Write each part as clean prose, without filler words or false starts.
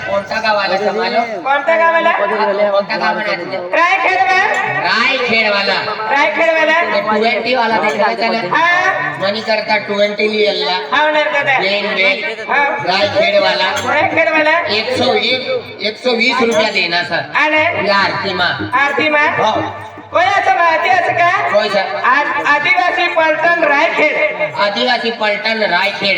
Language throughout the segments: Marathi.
कोणता गावाला समालो? कोणत्या गावाला? कोणत्या गावाला? रायखेडवाला. रायखेडवाला 20 वाला मनी करता 20 लिहिला रायखेडवाला 120 रुपया देना सर आरती मा कोणाचं माहिती असं का? आदिवासी पलटण रायखेड. आदिवासी पलटण रायखेड.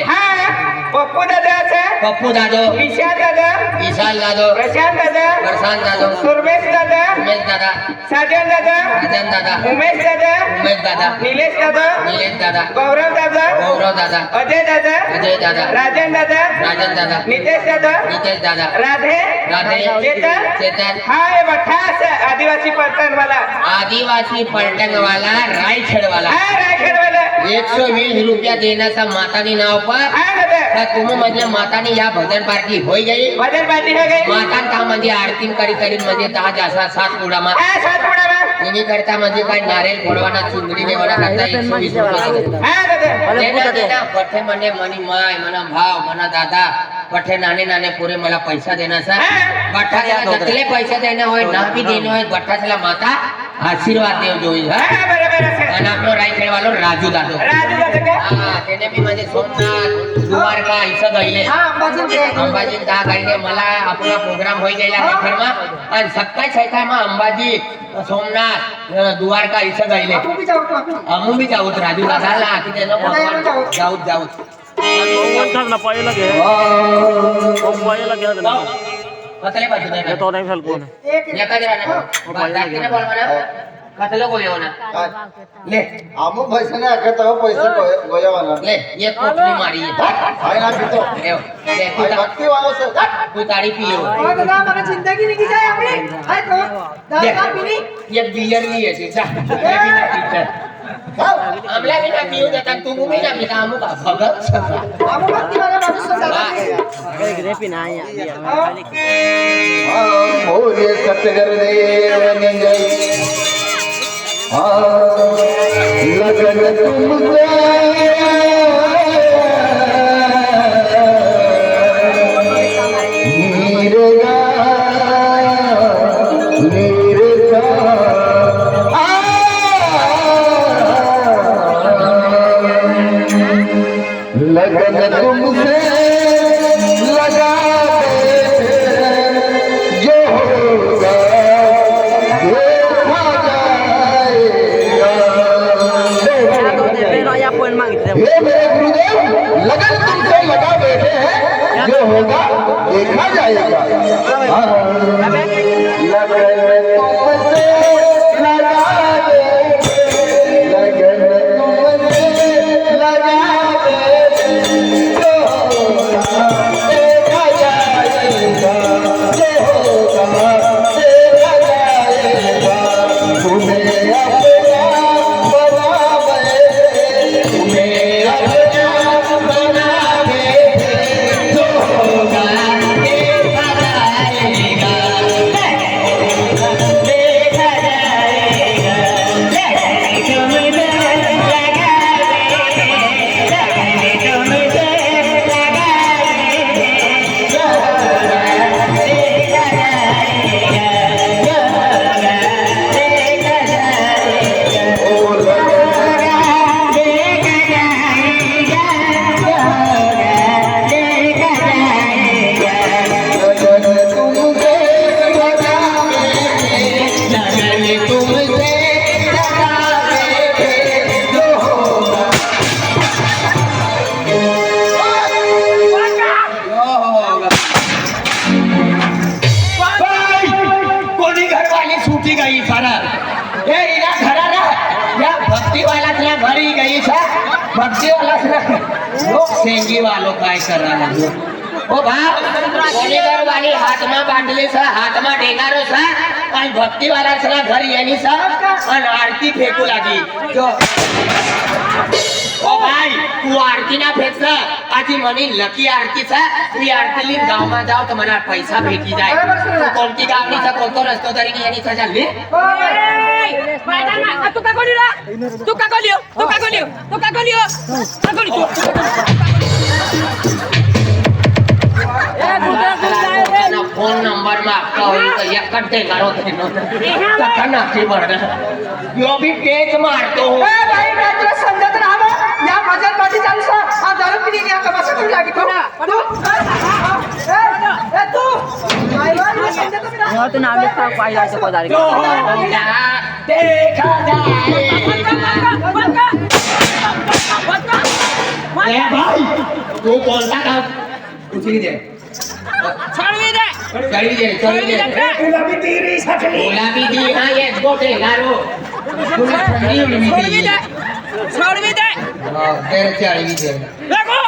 पप्पू दादा असं? पप्पू दादो. विशाल दादा. विशाल दादो. प्रशांत दादा. प्रशांत दादो. सुरमेश दादा. उमेश दादा. साजन दादा. साजन दादा. उमेश दादा. उमेश दादा. निलेश दादा. निलेश दादा. गौरव दादा. गौरव दादा. अजय दादा. अजय दादा. राजन दादा. राजन दादा. नितेश दादा. नितेश दादा. राधे. राधे. चेतन. चेतन. हे बठा आदिवासी पलटण वाला. आदिवासी पलटण वाला रायखेड वाला. रायखेड वाला 120 रुपया देण्याचा मातानी नाव पर तुम्ही म्हणजे मातानी या भजन पार्टी होई गई. भजन पार्टी हो गई. मातान का म्हणजे आरती करी म्हणजे 10 जसा 7 उडामा. 7 उडामा तिने करता म्हणजे काय नारेल फोडवाना चुंदडी देवाना करता 120 रुपये. पठे म्हणे मनी माय मना भाव मना दादा पठे नाने नाने पुरे मला पैसा देना सर. बठ्ठा जतले पैसे देणे होय ना भी देणे होय बठ्ठाला माता आशीर्वाद देव जोई. आणि आपलो रायखेड वालो राजू दादो. त्याने मी म्हणजे सोमनाथ द्वारका इथं गईले अंबाजी दहा गईले. मला आपला प्रोग्राम होई गेला रायखेडमा आणि 27 मा अंबाजी सोमनाथ द्वारका इथं गईले. आम्ही बी जाऊत राजू दादाला की त्यानं जाऊत कतले बाजू नाही तो नाही कोण एका जरा बाकीने बोल म्हणा कतले गोया होना ले आमो पैसे नाही आकता पैसे गोया वाला ले एक कोटली मारी हाय ना पितो ले भक्ति वाला से तू ताड़ी पियो दादा मला जिंदगी निघी जाए आपली हाय तो दादा पिनी एक बियर लिए છે જા ટીचर हमला बिना पियो देता तू भी ना पिता हमू का भगत आमो भक्ति वाला मनुष्य दादा अरे ग्रेपी ना आया भोले सतगर देव निंगई लगन तुमसे नीरगा लगन तुमसे लगा जो होगा देखा जाएगा. हे मेरे गुरुदेव लगन तुमसे लगा बैठे हैं जो होगा देखा जाएगा. लगन तुमसे लगा भक्ति वाला लोग सेंगी वालों काय करा ओ भाव कोणीगर वाली हाथ में बांधले सा हाथ में डेगारो सा आणि भक्ति वाला सला घर यानी सा आणि आरती फेकू लागी जो ओ भाई તું આરતી ના ફેંક આજી મને લકી આરતી છે ઈ આરતી લઈને ગામમાં જાવ તો મને પૈસા ભેટી જાય તું કોમતી ગામની છે કોતો રસ્તો તરીકે એની સજા લે તું કા ગોલ્યો ફોન નંબર માં આપતા હોય તો એક જ ટેકારો થઈને કથા નાખી પડે યો બી પેચ મારતો હું ए भाई मैं तुला समजत राहा या भजन पार्टी चालू सा आ दारू पिली या कमासा तू लागी तू ए तू भाई भाई समजत मेरा यहाँ तो नाम लिखा पाई जाए तो જો ના દેખા જાય એ ભાઈ તું બોલતા ના ઉતરી દે છોડવી દે ચડી દે ગુલાબી તીરી સકલી ગુલાબી દી હા એ ગોટે ગારો છોડવી દે હા તેરે ચડી દે देखो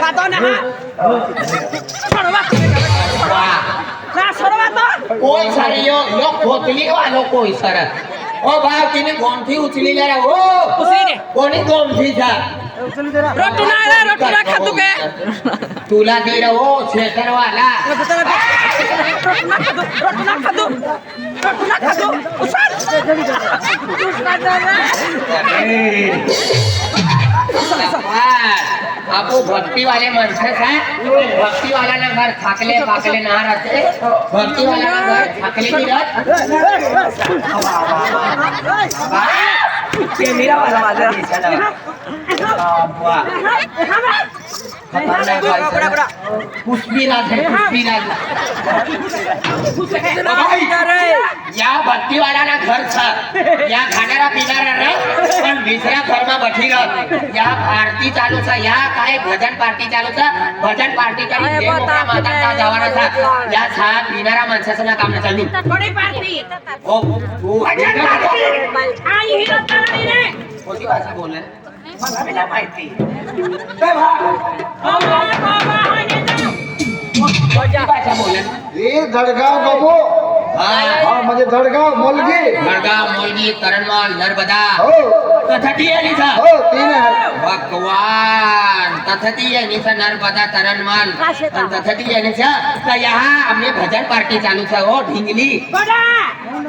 खातो ना छोड़वा વાહ ना छोड़वा तो કોઈ સારી યો ખોતલી વાલો કોઈ સર ઓ ભાવ તીને ગોમથી ઉછલી લે ઓ उसी ने કોની ગોમથી છે रोटू ना खातू के તુલા દી રહો છેતર વાલા रोटू ना खातू उसार आपो भक्ति वाले मनसे है भक्ति वाला ना घर थाकले पाकले ना रहते भक्ति वाला ना घर थाकले भी रहत ये मेरा वाला वाला वाह खतरनाक भाई पुष्पीराज है पुष्पीराज या भक्ति वाला ना घर था या खानारा पीनारा रे पण दूसरा घर में बैठी रह या आरती चालू था या काय भजन पार्टी चालू था भजन पार्टी चालू देव मोकळा माता ता जवाना था या सा पीनारा माणसाचं ना काम चालू थोड़ी पार्टी ओ तू भजन पार्टी आई ही रत्नानी ने कोणती भाषा बोलले मला बिना माहिती कोणती भाषा बोलले हे धडगाव गमो हा हा म्हणजे धडगाव मोलगी मडगाव मोलगी करणमाल नर्मदा हो तथती है निसा हो तीन आहे भगवान तथती है निसा नर्मदा तरणमाल तथती है निसा तो यहाँ हमने भजन पार्टी चालू था वो ढींगली बड़ा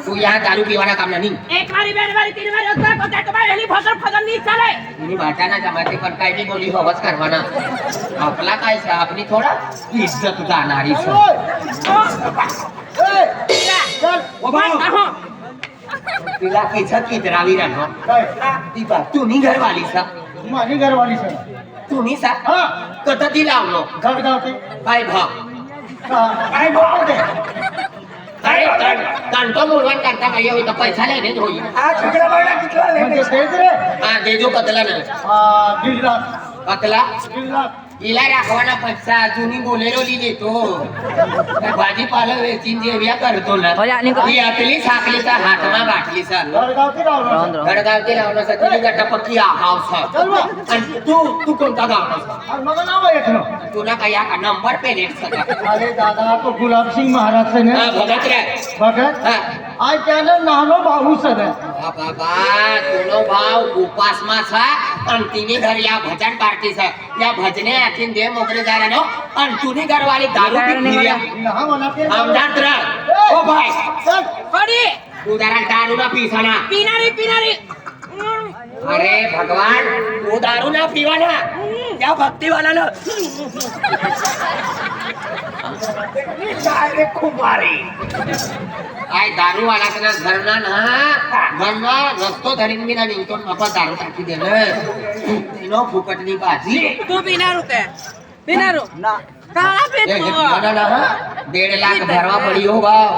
तू यहाँ दारू पीवाना काम नहीं एक बारी बेर बारी तीन बारी होता को त्या तुम्हाला हेली भजन फजन नहीं चले तुम्ही भाटाना जमाते पण काय बी बोली हवस करवाना आपला काय सा आपली थोडा इज्जत जाणारी सा ओ भाई तिला इज्जत कितरावी रानो काय ती बा तू नी घरवाली सा माझी घरवाली सर तुम्ही सा हा कधी लावलो धडगाव ते काय भाव काय भाव दे अरे तंटो मुलवान करता काय होई तर पैसा लेने होई हा सगळा बायला कितला म्हणजे तेच रे हा देजो कतला ना 1.5 लाख कतला 1.5 लाख इला राखवाना पैसा जुनी बोलेरो ली देतो भाजीपाला वेचीन जेव्या करतो ना अरे आणि का- ती आपली साखलीचा हातमा बाटली सा धडगाव ते रावला गडगावती लावण्याचा तिने गटपक्की आगाव सा चल बा आणि तू कोणता गावचा सा आणि मग नाव आहे येतो तुला काय या नंबर प्लेट सा अरे दादा तो गुलाबसिंग महाराज से ने हा भगत रे भगत हा आज त्याने नानो भाऊ सर बाबा तुनो भाव उपासमा सा आणि तिने घर या भजन पार्टी सा या भजने आखीन दे मोकळे झाला नो आणि तुनी घरवाली दारू पी फिर्या हा मला ते आमदार तुला ओ भाई चल बड़ी तू जरा दारू ना पिसाना पिनारी अरे भगवान तू दारू ना पीवाना त्या भक्ती वाला ना डायरेक्ट कुमारी आय दारू वाला ना घरना ना घरना रस्तो धरीन मी ना निघतो नफा दारू टाकी दे नो फुकटनी भाजी तू पिनारू के पिनारू ना कहाँ पे ये तू पीवाना ना 1.5 लाख भरवा पड़ी हो भाव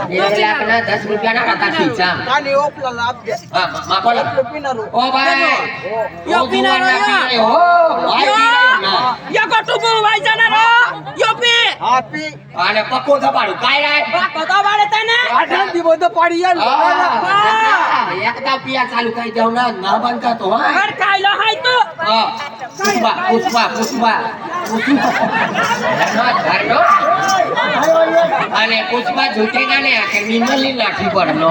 1.5 लाख ना 10 रुपया ना रहता खींचा हाँ मापोला ओ भाई यो पिनारू हो भाई ना या कुटुंब भाई जाणार यो पी आणि पक्को पाडू काय राय कदा वाढत ना एकदा पिया चालू काही देऊ ना ना बनता तो हा घर खायला हाय तू पुष्पा पुष्पा पुष्पा पुष्पा અને પુષ્પા ઝૂટેગા ને આખે વિમલની લાઠી પડનો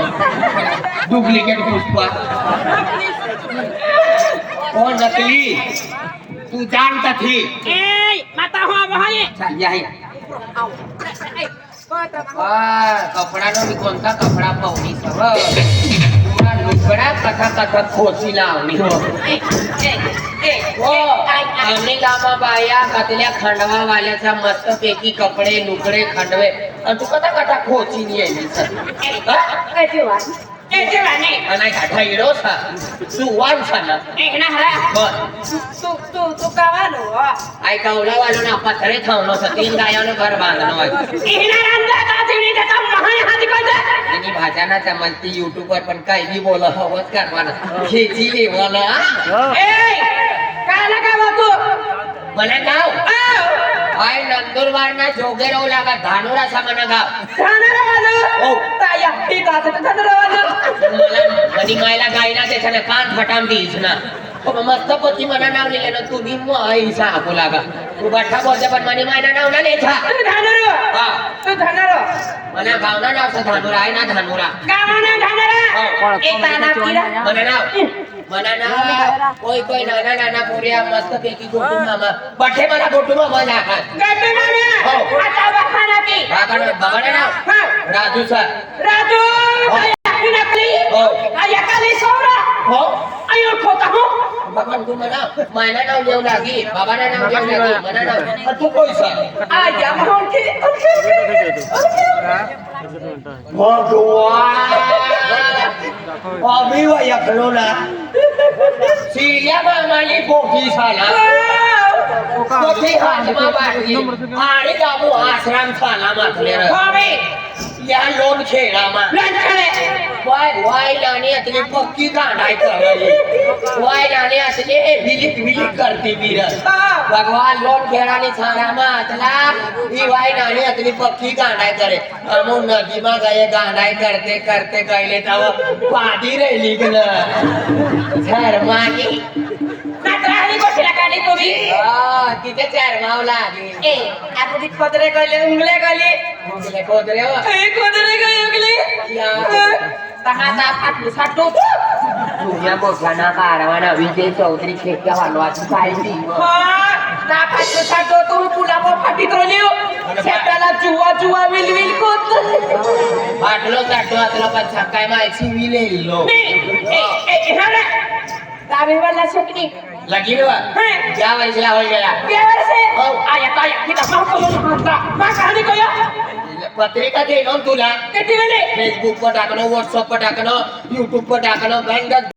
ડુપ્લિકેટ પુષ્પા ઓ નકલી તું જાણતા થી ચાલ જાય કપડાનો બી કોણતા કપડા પૌની સવ લુગડા કથા ખોસી લાવની हमने गामा बाया कतल्या खंडवा वाल्याचा मस्त पैकी कपडे लुगडे खंडवे आणि तू कथा कथा खोची नाही आणि गाठा इडो सा तू वान सा ना आई कवला वालो ना पथरे थावनो सा तीन गायानो घर बांधनो હોય એની ભાષાના ચમલતી યુટ્યુબ પર પણ કઈ બી બોલો હવસ કરવાના ખેંચી લેવાના મને ગાવ આય નંદુરબાર ના જોગેરો લાગા ધાનુરા સા મને ગાવ મની માયલા ગાયના તે છે ને કાન ફટામ દીસ ના મસ્ત પતિ મને નામ લે ને તું નિમ્મો આઈ સા આપો લાગા તું બઠા બોલજે પણ મની માયના નામ ના લે છા હા મને ગાવના નામ છે ધાનુરા આય ના ધાનુરા મને ના કોઈ નાના નાના પોરિયા મસ્ત પેકી ગોટુમાં બઠે મારા ગોટુમાં મજા ખાય રાજુ સર ભગવાન તું મને માયના નામ જેવું લાગી બાબાના નામ જેવું લાગી મને નામ તું કોઈ સર અભી વયા ખલો ના સિરિયામાં માલી પોકી સાલા પોકી હાથમાં બાટલી આડી ગામો આશ્રમ સાલામાં થલે હવે યા લોન ખેડામાં વાય નાની અતલી પક્કી ગાંડાઈ કરેલી વાય નાની અતલી એ વિલિક કરતી બીરસ ભગવાન લોન ખેડાની છાણામાં અતલા ઈ વાય નાની અતલી પક્કી ગાંડાઈ કરે અમો નદીમાં ગયે ગાંડાઈ કરતે ગયેલે તાવ પાડી રહેલી કે ના શર્માની तिथे चार माव लागली खोदरे गले उंगले गले खोदरे उंगले तुझ्या बोघाना कारवाना विजय चौधरी खेक्या वालवाची पाहिजे फाटलो चाटो आतला पण सकाळी माहिती विलेलो लगी रे क्या वयसला होई गया पत्रिका दे तुला फेसबुक पर टाकणं व्हॉट्सअप पर टाकणं युट्यूब पर टाकणं